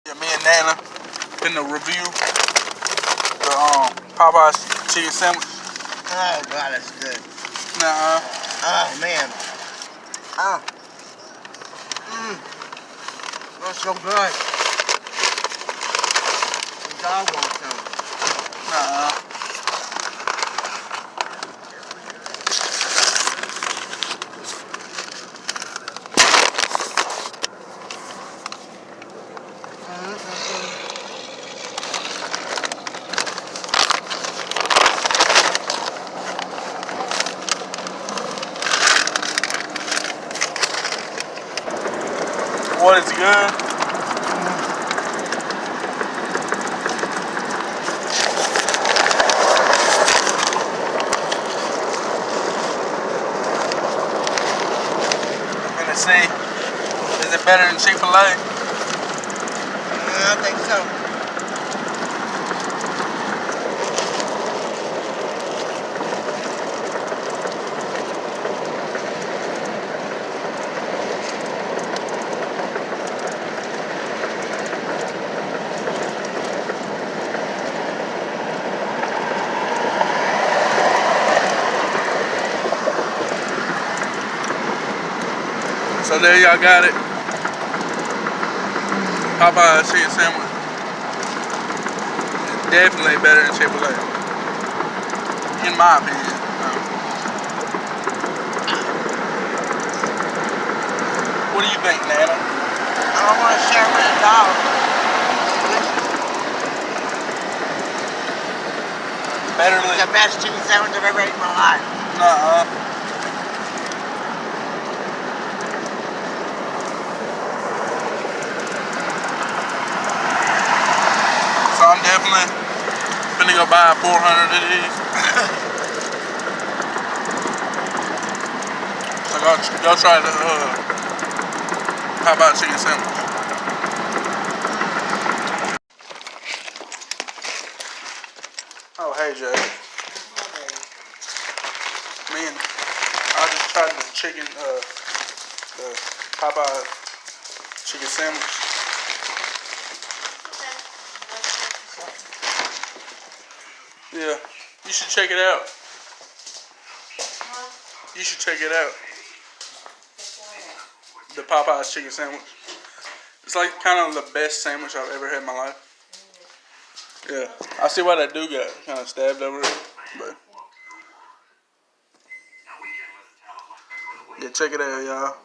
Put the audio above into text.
Yeah, me and Nana finna review the Popeyes chicken sandwich. Oh God, that's good. Nah. Oh man. Oh. That's so good. The dog wants some. Nah. What is good? I'm gonna see. Is it better than Chick-fil-A? I think so. So there y'all got it. Popeyes chicken sandwich. It's definitely better than Chick-fil-A. In my opinion. What do you think, Nana? I don't want to share with a dog. Better It's than the best chicken sandwich I've ever ate in my life. Nuh-uh. So I'm definitely finna go buy 400 of these. So go try the Popeyes chicken sandwich. Oh hey Jay. Man, I just tried the the Popeyes chicken sandwich. Yeah, you should check it out. You should check it out. The Popeyes chicken sandwich. It's like kind of the best sandwich I've ever had in my life. Yeah, I see why that dude got kind of stabbed over it, but yeah, check it out, y'all.